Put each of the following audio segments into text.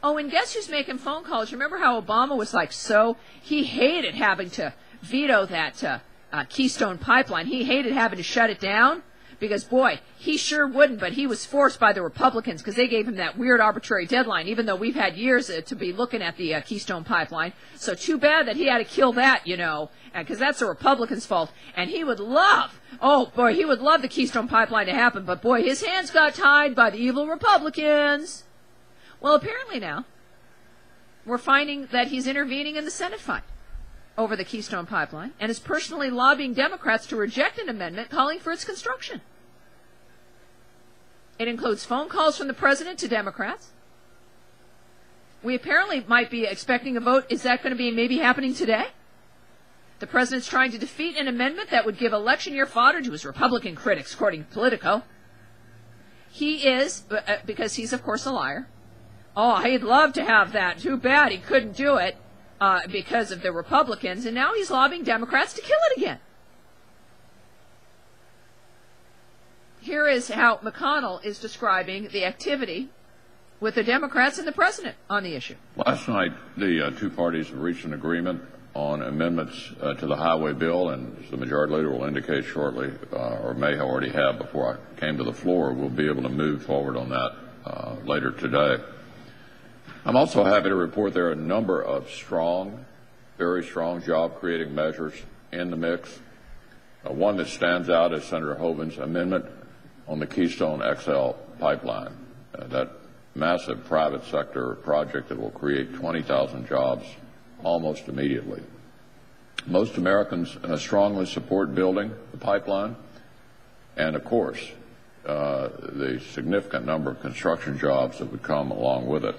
Oh, and guess who's making phone calls? Remember how Obama was like, he hated having to veto that Keystone pipeline. He hated having to shut it down because, boy, he sure wouldn't, but he was forced by the Republicans because they gave him that weird arbitrary deadline, even though we've had years to be looking at the Keystone pipeline. So too bad that he had to kill that, because that's the Republicans' fault. And he would love, he would love the Keystone pipeline to happen, but boy, his hands got tied by the evil Republicans. Well, apparently now, we're finding that he's intervening in the Senate fight over the Keystone pipeline and is personally lobbying Democrats to reject an amendment calling for its construction. It includes phone calls from the president to Democrats. We apparently might be expecting a vote. Is that going to be maybe happening today? The president's trying to defeat an amendment that would give election year fodder to his Republican critics, according to Politico. He is, because he's, of course, a liar. Oh, he'd love to have that. Too bad he couldn't do it because of the Republicans, and now he's lobbying Democrats to kill it again. Here is how McConnell is describing the activity with the Democrats and the president on the issue. Last night, the two parties reached an agreement on amendments to the highway bill, and as the majority leader will indicate shortly, or may already have before I came to the floor, we'll be able to move forward on that later today. I'm also happy to report there are a number of strong, very strong job-creating measures in the mix. One that stands out is Senator Hovind's amendment on the Keystone XL pipeline, that massive private sector project that will create 20,000 jobs almost immediately. Most Americans strongly support building the pipeline, and of course, the significant number of construction jobs that would come along with it.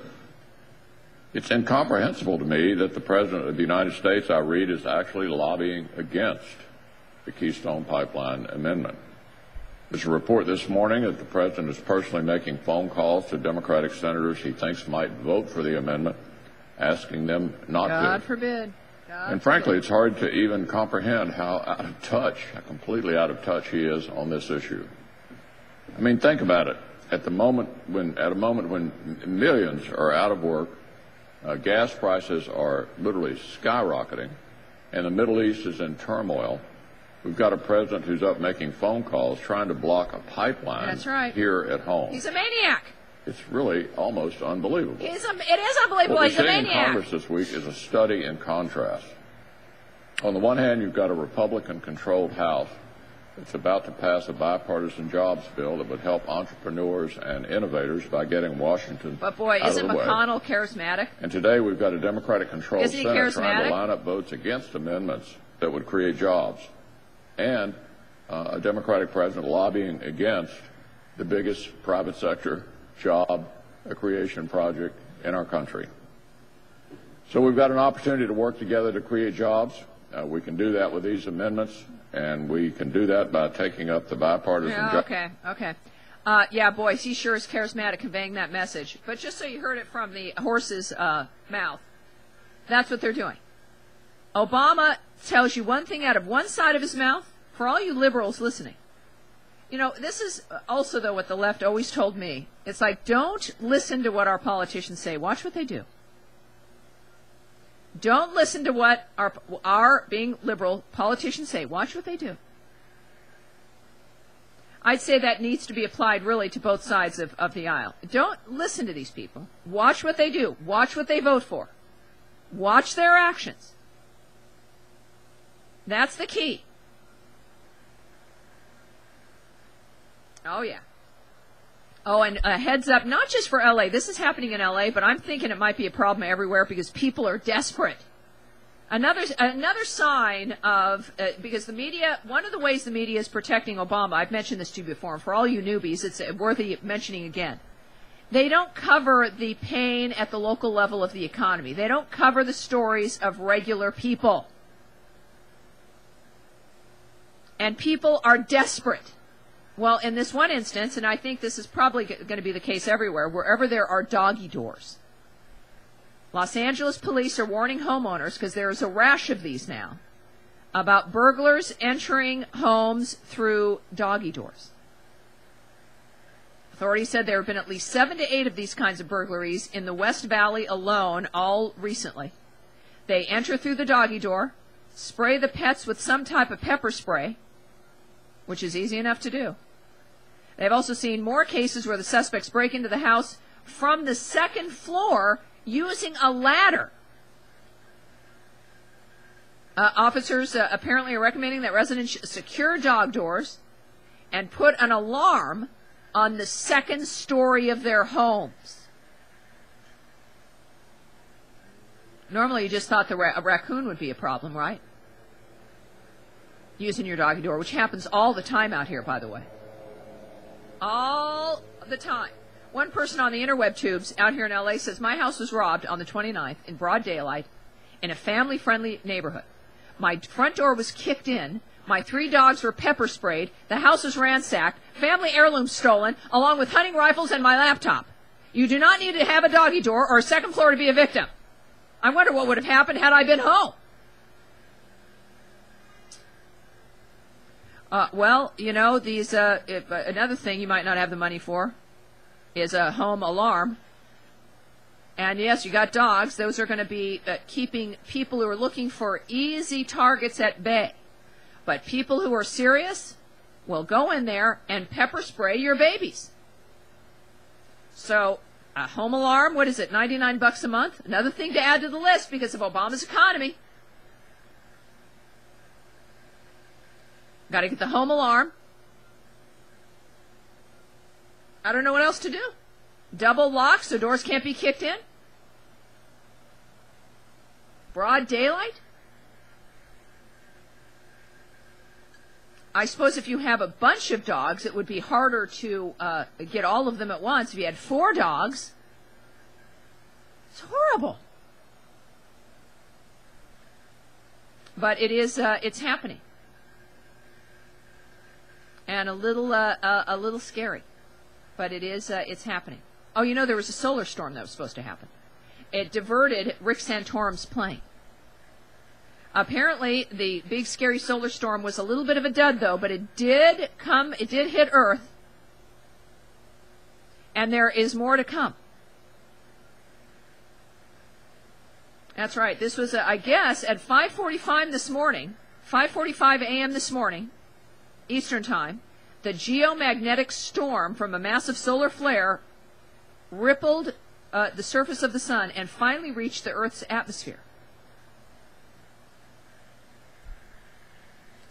It's incomprehensible to me that the President of the United States, I read, is actually lobbying against the Keystone Pipeline amendment. There's a report this morning that the President is personally making phone calls to Democratic senators he thinks might vote for the amendment, asking them not to. God forbid. And frankly, it's hard to even comprehend how out of touch, how completely out of touch he is on this issue. I mean, think about it. At a moment when millions are out of work, gas prices are literally skyrocketing, and the Middle East is in turmoil, we've got a president who's up making phone calls trying to block a pipeline. That's right. Here at home. He's a maniac. It's really almost unbelievable. It is unbelievable. What He's a we're seeing in maniac. Congress this week is a study in contrast. On the one hand, you've got a Republican-controlled House that's about to pass a bipartisan jobs bill that would help entrepreneurs and innovators by getting Washington But boy, out isn't of the way. McConnell charismatic? And today we've got a Democratic-controlled Isn't he Senate trying charismatic? to line up votes against amendments that would create jobs, and a Democratic president lobbying against the biggest private sector job creation project in our country. So we've got an opportunity to work together to create jobs. We can do that with these amendments, and we can do that by taking up the bipartisan job. Okay. Yeah, boy, he sure is charismatic conveying that message. But just so you heard it from the horse's mouth, that's what they're doing. Obama tells you one thing out of one side of his mouth. For all you liberals listening, this is also, though, what the left always told me. It's like, don't listen to what our politicians say. Watch what they do. Don't listen to what our being liberal politicians say. Watch what they do. I'd say that needs to be applied really to both sides of the aisle. Don't listen to these people. Watch what they do. Watch what they vote for. Watch their actions. That's the key. Oh, yeah. Oh, and a heads up, not just for L.A. This is happening in L.A., but I'm thinking it might be a problem everywhere because people are desperate. Another sign of, because the media, one of the ways the media is protecting Obama, I've mentioned this to you before, and for all you newbies, it's worthy of mentioning again. They don't cover the pain at the local level of the economy. They don't cover the stories of regular people. And people are desperate. Well, in this one instance, and I think this is probably going to be the case everywhere, wherever there are doggy doors. Los Angeles police are warning homeowners, because there is a rash of these now, about burglars entering homes through doggy doors. Authorities said there have been at least 7 to 8 of these kinds of burglaries in the West Valley alone, all recently. They enter through the doggy door, spray the pets with some type of pepper spray, which is easy enough to do. They've also seen more cases where the suspects break into the house from the second floor using a ladder. Officers apparently are recommending that residents secure dog doors and put an alarm on the second story of their homes. Normally you just thought a raccoon would be a problem, right? Using your doggy door, which happens all the time out here, by the way. All the time. One person on the interweb tubes out here in LA says, my house was robbed on the 29th in broad daylight in a family-friendly neighborhood. My front door was kicked in. My 3 dogs were pepper sprayed. The house was ransacked. Family heirlooms stolen, along with hunting rifles and my laptop. You do not need to have a doggy door or a second floor to be a victim. I wonder what would have happened had I been home. Well, you know, these another thing you might not have the money for is a home alarm. And yes, you got dogs. Those are going to be keeping people who are looking for easy targets at bay. But people who are serious will go in there and pepper spray your babies. So, a home alarm, what is it, $99 a month? Another thing to add to the list because of Obama's economy. Got to get the home alarm. I don't know what else to do. Double lock so doors can't be kicked in. Broad daylight. I suppose if you have a bunch of dogs, it would be harder to get all of them at once. If you had 4 dogs, it's horrible. But it is, it's happening. And a little scary. But it is, it's happening. Oh, you know, there was a solar storm that was supposed to happen. It diverted Rick Santorum's plane. Apparently, the big scary solar storm was a little bit of a dud, though, but it did hit Earth. And there is more to come. That's right. This was, I guess, at 5:45 this morning, 5:45 a.m. this morning, Eastern Time, the geomagnetic storm from a massive solar flare rippled the surface of the sun and finally reached the Earth's atmosphere.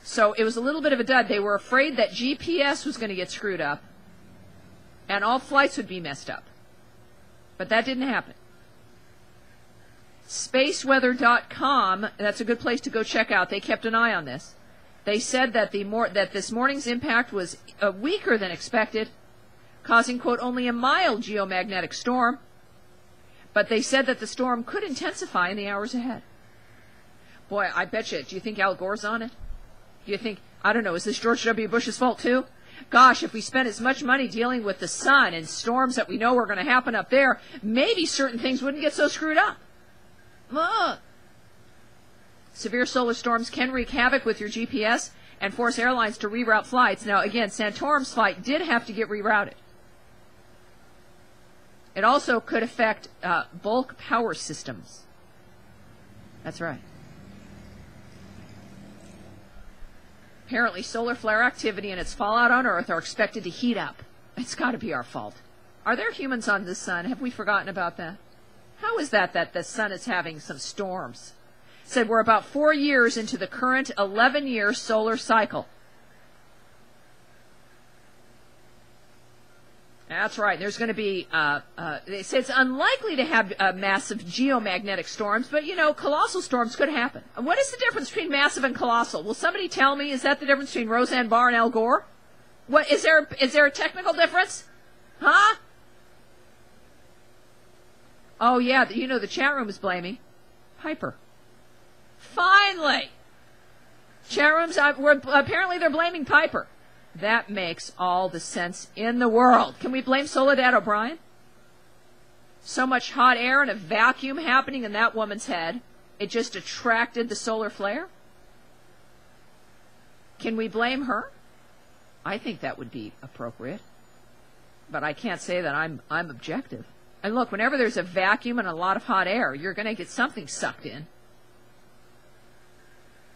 So it was a little bit of a dud. They were afraid that GPS was going to get screwed up and all flights would be messed up. But that didn't happen. Spaceweather.com, that's a good place to go check out. They kept an eye on this. They said that this morning's impact was weaker than expected, causing, quote, only a mild geomagnetic storm. But they said that the storm could intensify in the hours ahead. Boy, I bet you, do you think Al Gore's on it? Do you think, I don't know, is this George W. Bush's fault too? Gosh, if we spent as much money dealing with the sun and storms that we know are going to happen up there, maybe certain things wouldn't get so screwed up. Severe solar storms can wreak havoc with your GPS and force airlines to reroute flights. Now, again, Santorum's flight did have to get rerouted. It also could affect bulk power systems. That's right. Apparently, solar flare activity and its fallout on Earth are expected to heat up. It's got to be our fault. Are there humans on the sun? Have we forgotten about that? How is that the sun is having some storms? Said we're about 4 years into the current 11-year solar cycle. That's right. There's going to be, they say it's unlikely to have massive geomagnetic storms, but, you know, colossal storms could happen. What is the difference between massive and colossal? Will somebody tell me, is that the difference between Roseanne Barr and Al Gore? What, is there a technical difference? Huh? Oh, yeah, you know, the chat room is blaming Piper. Finally! Chat rooms, apparently they're blaming Piper. That makes all the sense in the world. Can we blame Soledad O'Brien? So much hot air and a vacuum happening in that woman's head, it just attracted the solar flare? Can we blame her? I think that would be appropriate. but I can't say that I'm objective. And look, whenever there's a vacuum and a lot of hot air, you're going to get something sucked in.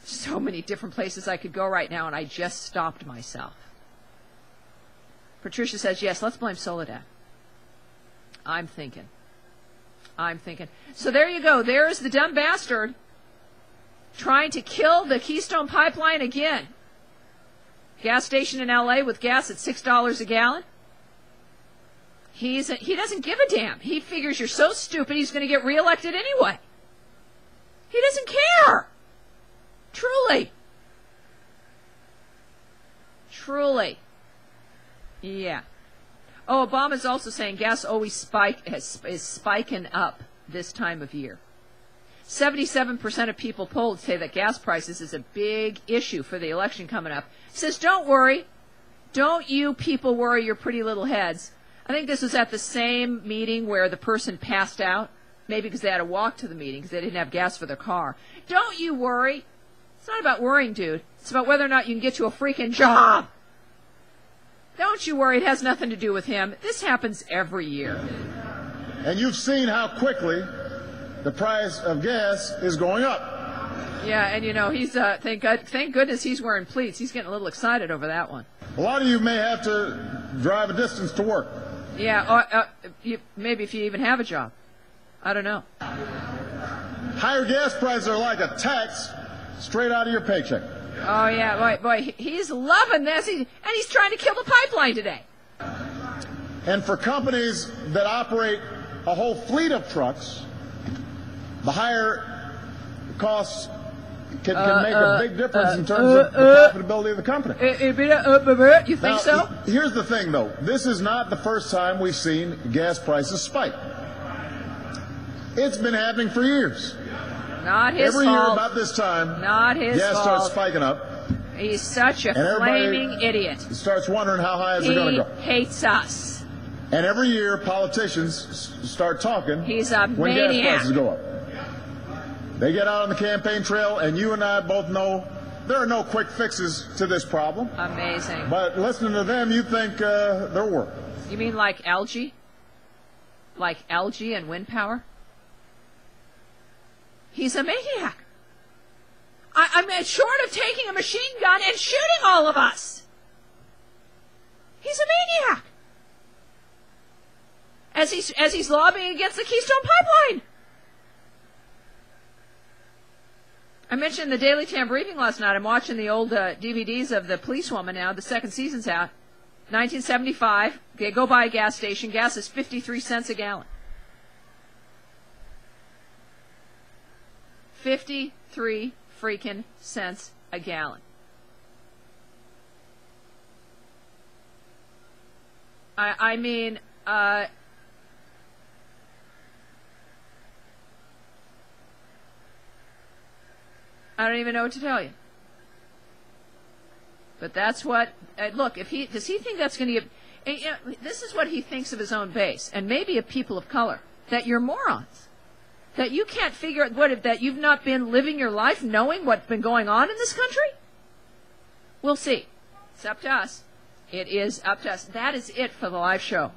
So many different places I could go right now, and I just stopped myself. Patricia says, yes, let's blame Soledad. I'm thinking. So there you go. There's the dumb bastard trying to kill the Keystone Pipeline again. Gas station in L.A. with gas at $6 a gallon. He doesn't give a damn. He figures you're so stupid he's going to get reelected anyway. He doesn't care. Truly. Yeah. Oh, Obama's also saying gas always is spiking up this time of year. 77% of people polled say that gas prices is a big issue for the election coming up. Says, don't worry. Don't you people worry your pretty little heads. I think this was at the same meeting where the person passed out, maybe because they had to walk to the meeting because they didn't have gas for their car. Don't you worry. It's not about worrying, dude. It's about whether or not you can get to a freaking job. Don't you worry. It has nothing to do with him. This happens every year. And you've seen how quickly the price of gas is going up. Yeah, and you know, he's thank goodness he's wearing pleats. He's getting a little excited over that one. A lot of you may have to drive a distance to work. Yeah, maybe if you even have a job. I don't know. Higher gas prices are like a tax straight out of your paycheck. Oh, yeah, boy, he's loving this, and he's trying to kill the pipeline today. And for companies that operate a whole fleet of trucks, the higher costs can make a big difference in terms of the profitability of the company. You think so? Here's the thing, though. This is not the first time we've seen gas prices spike. It's been happening for years. Not his fault. Every year about this time, not his gas fault. starts spiking up. He's such a flaming idiot. Starts wondering how high is it going to go. He hates us. And every year, politicians start talking He's a when maniac. gas prices go up. They get out on the campaign trail, and you and I both know there are no quick fixes to this problem. Amazing. But listening to them, you think they're work. You mean like algae? Like algae and wind power? He's a maniac. I mean, short of taking a machine gun and shooting all of us. He's a maniac. As he's lobbying against the Keystone Pipeline. I mentioned the Daily Tam briefing last night. I'm watching the old DVDs of The Policewoman now. The second season's out. 1975. Okay, go by a gas station. Gas is 53 cents a gallon. 53 freaking cents a gallon. I mean, I don't even know what to tell you. But that's what. Look, does he think that's going to get? This is what he thinks of his own base, and maybe of people of color. That you're morons. That you can't figure out that you've not been living your life knowing what's been going on in this country. We'll see. It's up to us. It is up to us. That is it for the live show.